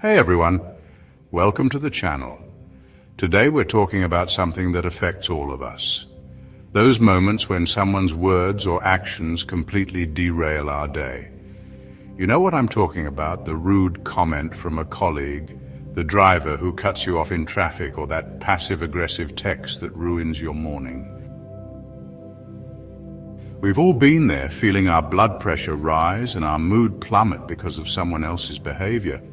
Hey everyone, welcome to the channel. Today we're talking about something that affects all of us. Those moments when someone's words or actions completely derail our day. You know what I'm talking about, the rude comment from a colleague, the driver who cuts you off in traffic, or that passive-aggressive text that ruins your morning. We've all been there, feeling our blood pressure rise and our mood plummet because of someone else's behavior.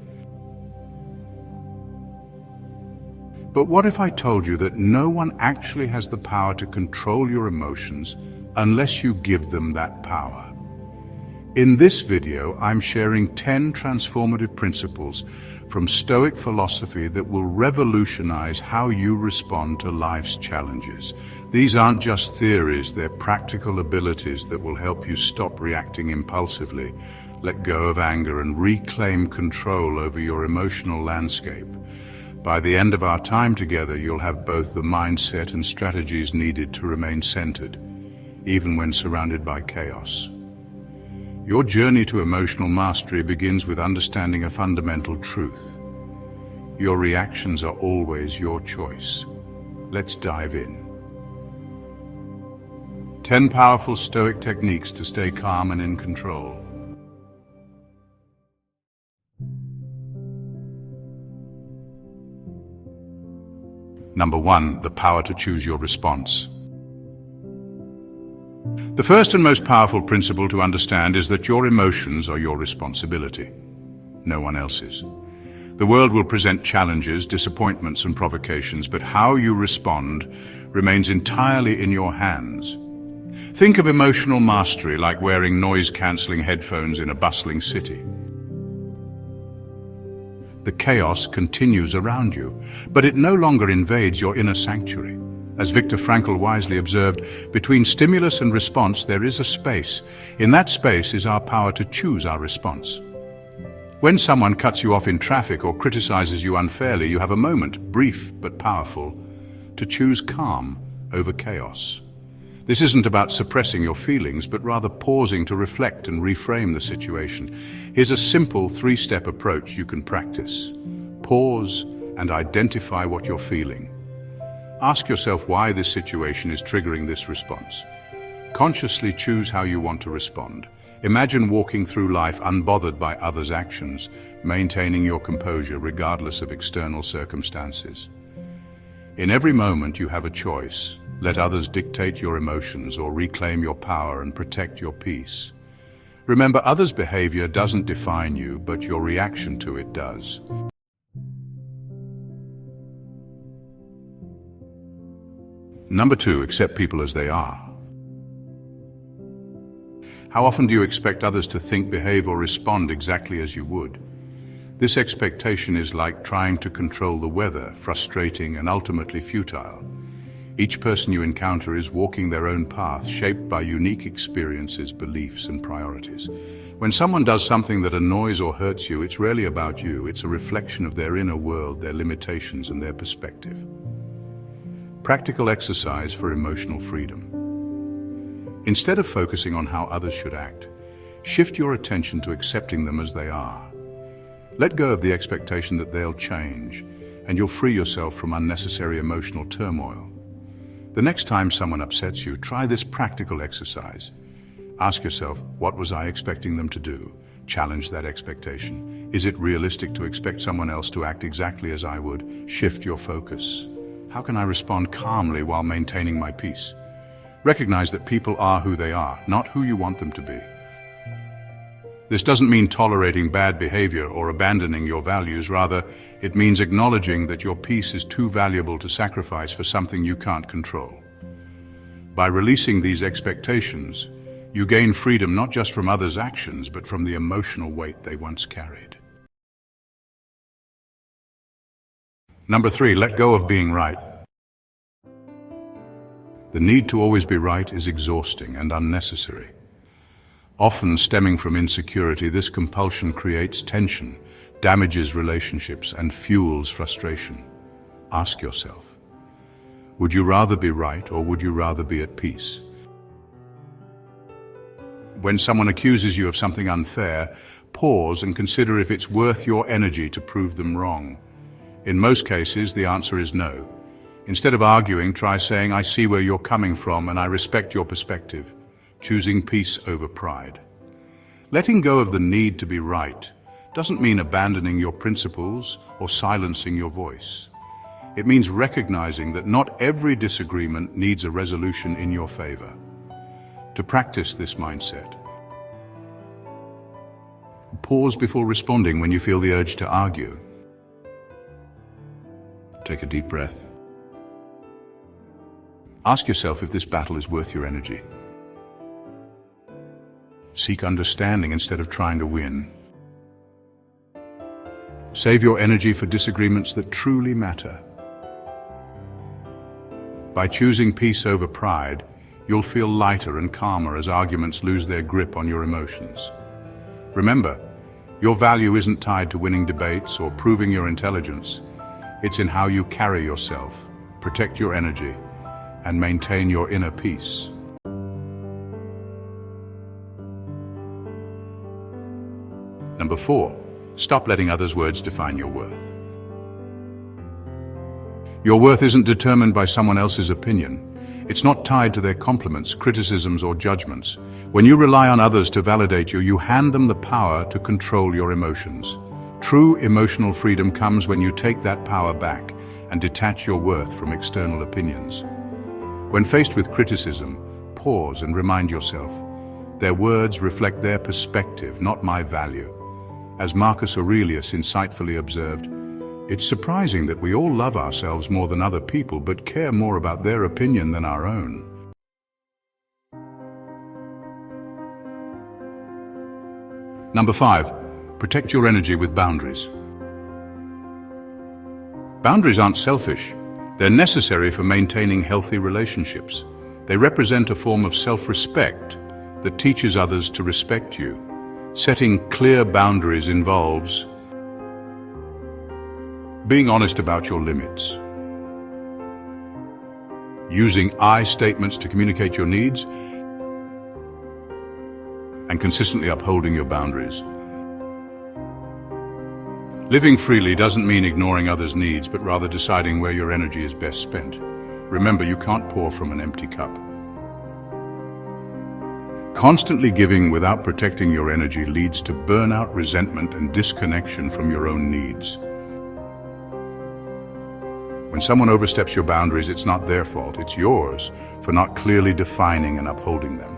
But what if I told you that no one actually has the power to control your emotions unless you give them that power? In this video, I'm sharing 10 transformative principles from Stoic philosophy that will revolutionize how you respond to life's challenges. These aren't just theories, they're practical abilities that will help you stop reacting impulsively, let go of anger, and reclaim control over your emotional landscape. By the end of our time together, you'll have both the mindset and strategies needed to remain centered, even when surrounded by chaos. Your journey to emotional mastery begins with understanding a fundamental truth. Your reactions are always your choice. Let's dive in. 10 powerful Stoic techniques to stay calm and in control. Number 1, the power to choose your response. The first and most powerful principle to understand is that your emotions are your responsibility, no one else's. The world will present challenges, disappointments, and provocations, but how you respond remains entirely in your hands. Think of emotional mastery like wearing noise-canceling headphones in a bustling city. The chaos continues around you, but it no longer invades your inner sanctuary. As Viktor Frankl wisely observed, between stimulus and response there is a space. In that space is our power to choose our response. When someone cuts you off in traffic or criticizes you unfairly, you have a moment, brief but powerful, to choose calm over chaos. This isn't about suppressing your feelings, but rather pausing to reflect and reframe the situation. Here's a simple 3-step approach you can practice. Pause and identify what you're feeling. Ask yourself why this situation is triggering this response. Consciously choose how you want to respond. Imagine walking through life unbothered by others' actions, maintaining your composure regardless of external circumstances. In every moment you have a choice. Let others dictate your emotions or reclaim your power and protect your peace. Remember, others' behavior doesn't define you, but your reaction to it does. Number 2, accept people as they are. How often do you expect others to think, behave, or respond exactly as you would? This expectation is like trying to control the weather, frustrating and ultimately futile. Each person you encounter is walking their own path, shaped by unique experiences, beliefs, and priorities. When someone does something that annoys or hurts you, it's rarely about you. It's a reflection of their inner world, their limitations, and their perspective. Practical exercise for emotional freedom. Instead of focusing on how others should act, shift your attention to accepting them as they are. Let go of the expectation that they'll change, and you'll free yourself from unnecessary emotional turmoil. The next time someone upsets you, try this practical exercise. Ask yourself, what was I expecting them to do? Challenge that expectation. Is it realistic to expect someone else to act exactly as I would? Shift your focus. How can I respond calmly while maintaining my peace? Recognize that people are who they are, not who you want them to be. This doesn't mean tolerating bad behavior or abandoning your values. Rather, it means acknowledging that your peace is too valuable to sacrifice for something you can't control. By releasing these expectations, you gain freedom not just from others' actions, but from the emotional weight they once carried. Number 3, let go of being right. The need to always be right is exhausting and unnecessary. Often stemming from insecurity, this compulsion creates tension, damages relationships, and fuels frustration. Ask yourself, would you rather be right or would you rather be at peace? When someone accuses you of something unfair, Pause and consider if it's worth your energy to prove them wrong. In most cases, the answer is no. Instead of arguing, try saying, "I see where you're coming from and I respect your perspective," choosing peace over pride. Letting go of the need to be right doesn't mean abandoning your principles or silencing your voice. It means recognizing that not every disagreement needs a resolution in your favor. To practice this mindset, pause before responding when you feel the urge to argue. Take a deep breath. Ask yourself if this battle is worth your energy. Seek understanding instead of trying to win. Save your energy for disagreements that truly matter. By choosing peace over pride, you'll feel lighter and calmer as arguments lose their grip on your emotions. Remember, your value isn't tied to winning debates or proving your intelligence. It's in how you carry yourself, protect your energy, and maintain your inner peace. Number 4, stop letting others' words define your worth. Your worth isn't determined by someone else's opinion. It's not tied to their compliments, criticisms, or judgments. When you rely on others to validate you, you hand them the power to control your emotions. True emotional freedom comes when you take that power back and detach your worth from external opinions. When faced with criticism, pause and remind yourself, their words reflect their perspective, not my value. As Marcus Aurelius insightfully observed, it's surprising that we all love ourselves more than other people but care more about their opinion than our own. Number 5, protect your energy with boundaries. Boundaries aren't selfish. They're necessary for maintaining healthy relationships. They represent a form of self-respect that teaches others to respect you. Setting clear boundaries involves being honest about your limits, using I statements to communicate your needs, and consistently upholding your boundaries. Living freely doesn't mean ignoring others' needs, but rather deciding where your energy is best spent. Remember, you can't pour from an empty cup. Constantly giving without protecting your energy leads to burnout, resentment, and disconnection from your own needs. When someone oversteps your boundaries, it's not their fault, it's yours for not clearly defining and upholding them.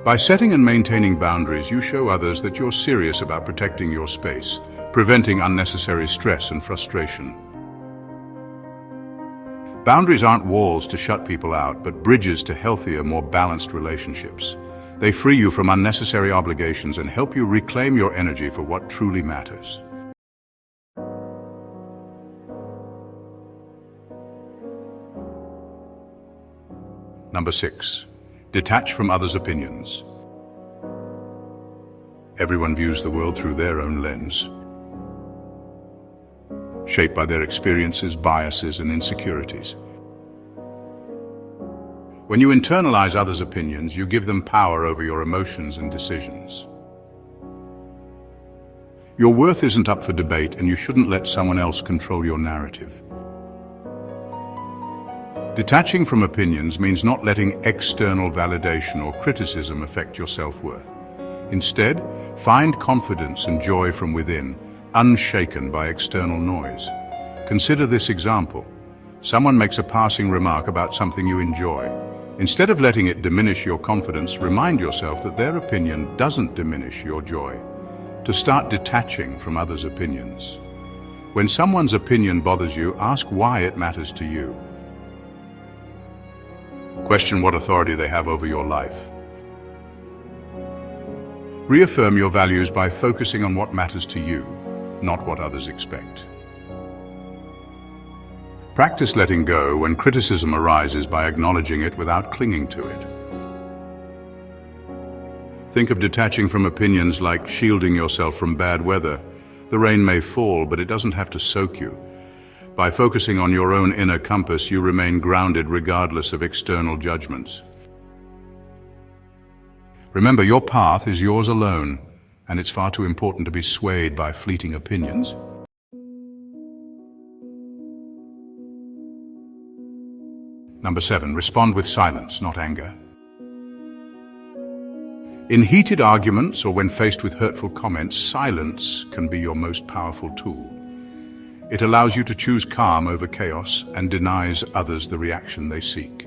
By setting and maintaining boundaries, you show others that you're serious about protecting your space, preventing unnecessary stress and frustration. Boundaries aren't walls to shut people out, but bridges to healthier, more balanced relationships. They free you from unnecessary obligations and help you reclaim your energy for what truly matters. Number 6, detach from others' opinions. Everyone views the world through their own lens, shaped by their experiences, biases, and insecurities. When you internalize others' opinions, you give them power over your emotions and decisions. Your worth isn't up for debate, and you shouldn't let someone else control your narrative. Detaching from opinions means not letting external validation or criticism affect your self-worth. Instead, find confidence and joy from within, unshaken by external noise. Consider this example. Someone makes a passing remark about something you enjoy. Instead of letting it diminish your confidence, remind yourself that their opinion doesn't diminish your joy. To start detaching from others' opinions. When someone's opinion bothers you, ask why it matters to you. Question what authority they have over your life. Reaffirm your values by focusing on what matters to you, not what others expect. Practice letting go when criticism arises by acknowledging it without clinging to it. Think of detaching from opinions like shielding yourself from bad weather. The rain may fall, but it doesn't have to soak you. By focusing on your own inner compass, you remain grounded regardless of external judgments. Remember, your path is yours alone, and it's far too important to be swayed by fleeting opinions. Number 7, respond with silence, not anger. In heated arguments or when faced with hurtful comments, silence can be your most powerful tool. It allows you to choose calm over chaos and denies others the reaction they seek.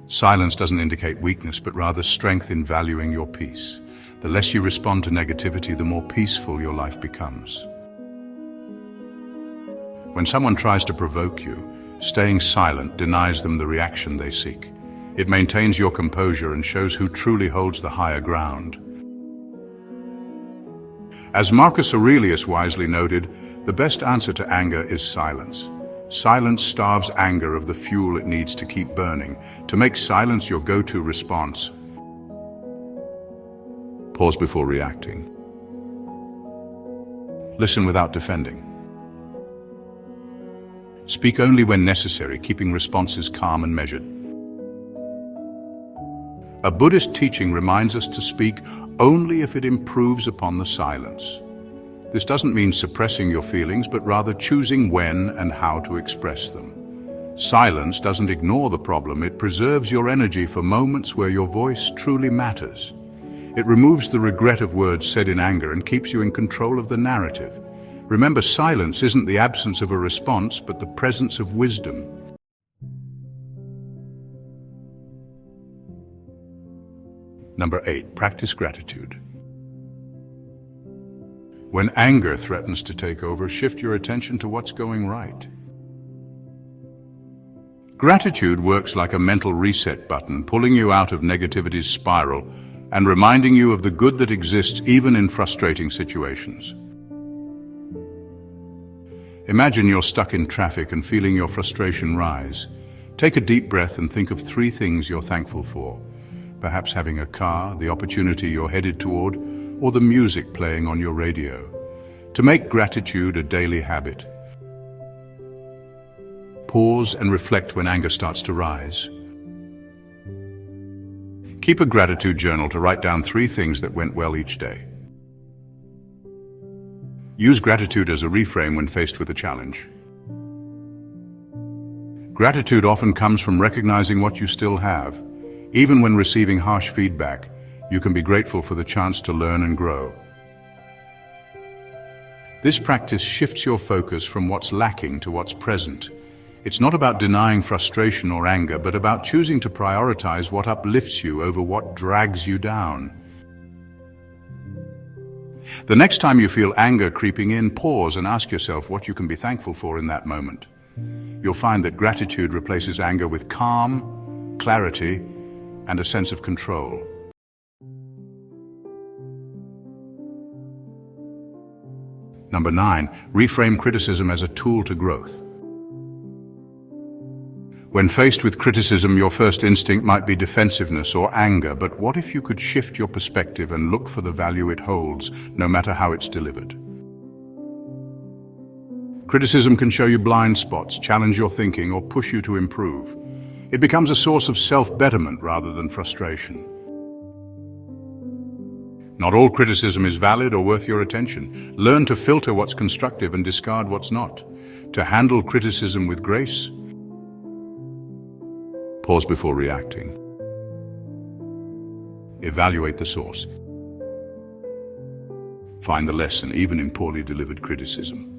Silence doesn't indicate weakness, but rather strength in valuing your peace. The less you respond to negativity, the more peaceful your life becomes. When someone tries to provoke you, staying silent denies them the reaction they seek. It maintains your composure and shows who truly holds the higher ground. As Marcus Aurelius wisely noted, the best answer to anger is silence. Silence starves anger of the fuel it needs to keep burning. To make silence your go-to response, pause before reacting. Listen without defending. Speak only when necessary, keeping responses calm and measured. A Buddhist teaching reminds us to speak only if it improves upon the silence. This doesn't mean suppressing your feelings, but rather choosing when and how to express them. Silence doesn't ignore the problem, it preserves your energy for moments where your voice truly matters. It removes the regret of words said in anger and keeps you in control of the narrative. Remember, silence isn't the absence of a response, but the presence of wisdom. Number 8, practice gratitude. When anger threatens to take over, shift your attention to what's going right. Gratitude works like a mental reset button, pulling you out of negativity's spiral and reminding you of the good that exists even in frustrating situations. Imagine you're stuck in traffic and feeling your frustration rise. Take a deep breath and think of 3 things you're thankful for. Perhaps having a car, the opportunity you're headed toward, or the music playing on your radio. To make gratitude a daily habit, pause and reflect when anger starts to rise. Keep a gratitude journal to write down 3 things that went well each day. Use gratitude as a reframe when faced with a challenge. Gratitude often comes from recognizing what you still have. Even when receiving harsh feedback, you can be grateful for the chance to learn and grow. This practice shifts your focus from what's lacking to what's present. It's not about denying frustration or anger, but about choosing to prioritize what uplifts you over what drags you down. The next time you feel anger creeping in, pause and ask yourself what you can be thankful for in that moment. You'll find that gratitude replaces anger with calm, clarity, and a sense of control. Number 9, reframe criticism as a tool to growth. When faced with criticism, your first instinct might be defensiveness or anger, but what if you could shift your perspective and look for the value it holds, no matter how it's delivered? Criticism can show you blind spots, challenge your thinking, or push you to improve. It becomes a source of self-betterment rather than frustration. Not all criticism is valid or worth your attention. Learn to filter what's constructive and discard what's not. To handle criticism with grace, pause before reacting. Evaluate the source. Find the lesson, even in poorly delivered criticism.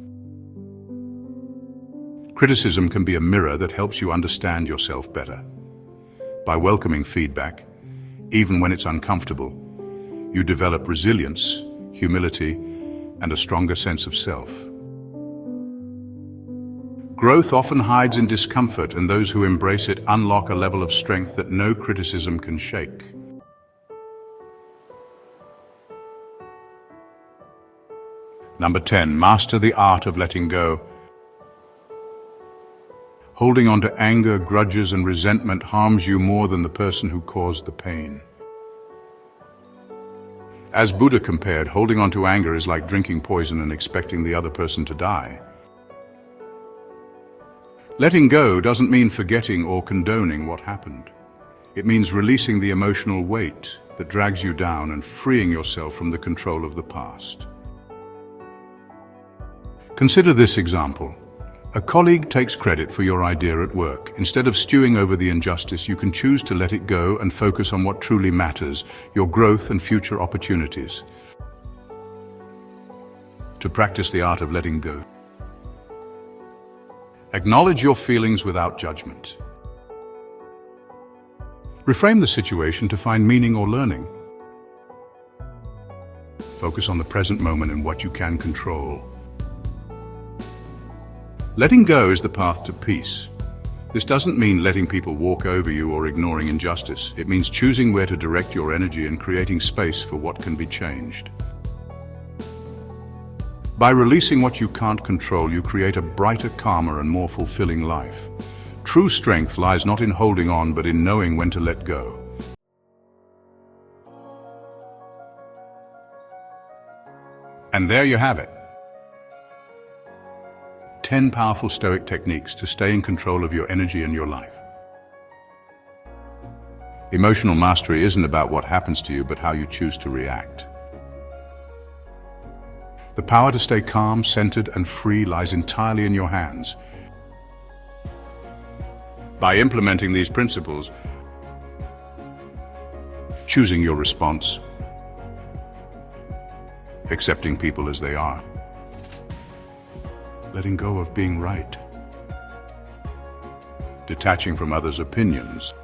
Criticism can be a mirror that helps you understand yourself better. By welcoming feedback, even when it's uncomfortable, you develop resilience, humility, and a stronger sense of self. Growth often hides in discomfort, and those who embrace it unlock a level of strength that no criticism can shake. Number 10, master the art of letting go. Holding on to anger, grudges, and resentment harms you more than the person who caused the pain. As Buddha compared, holding on to anger is like drinking poison and expecting the other person to die. Letting go doesn't mean forgetting or condoning what happened. It means releasing the emotional weight that drags you down and freeing yourself from the control of the past. Consider this example. A colleague takes credit for your idea at work. Instead of stewing over the injustice, you can choose to let it go and focus on what truly matters, your growth and future opportunities. To practice the art of letting go. Acknowledge your feelings without judgment. Reframe the situation to find meaning or learning. Focus on the present moment and what you can control. Letting go is the path to peace. This doesn't mean letting people walk over you or ignoring injustice. It means choosing where to direct your energy and creating space for what can be changed. By releasing what you can't control, you create a brighter, calmer, and more fulfilling life. True strength lies not in holding on, but in knowing when to let go. And there you have it. 10 powerful Stoic techniques to stay in control of your energy and your life. Emotional mastery isn't about what happens to you, but how you choose to react. The power to stay calm, centered, and free lies entirely in your hands. By implementing these principles, choosing your response, accepting people as they are, letting go of being right, detaching from others' opinions,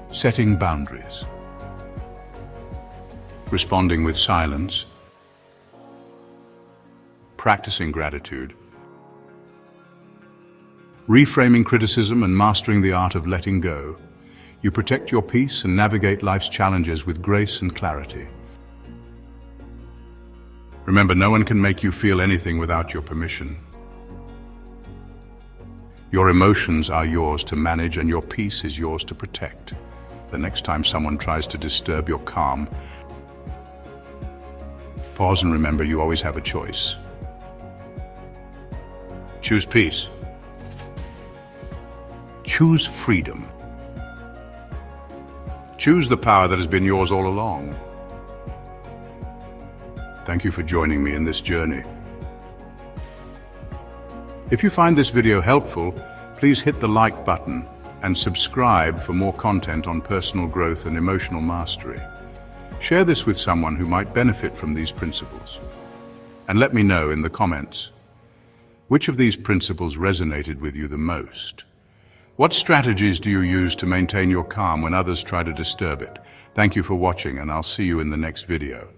setting boundaries, responding with silence, practicing gratitude, reframing criticism and mastering the art of letting go, you protect your peace and navigate life's challenges with grace and clarity. Remember, no one can make you feel anything without your permission. Your emotions are yours to manage and your peace is yours to protect. The next time someone tries to disturb your calm, pause and remember you always have a choice. Choose peace. Choose freedom. Choose the power that has been yours all along. Thank you for joining me in this journey. If you find this video helpful, please hit the like button and subscribe for more content on personal growth and emotional mastery. Share this with someone who might benefit from these principles. And let me know in the comments, which of these principles resonated with you the most? What strategies do you use to maintain your calm when others try to disturb it? Thank you for watching, and I'll see you in the next video.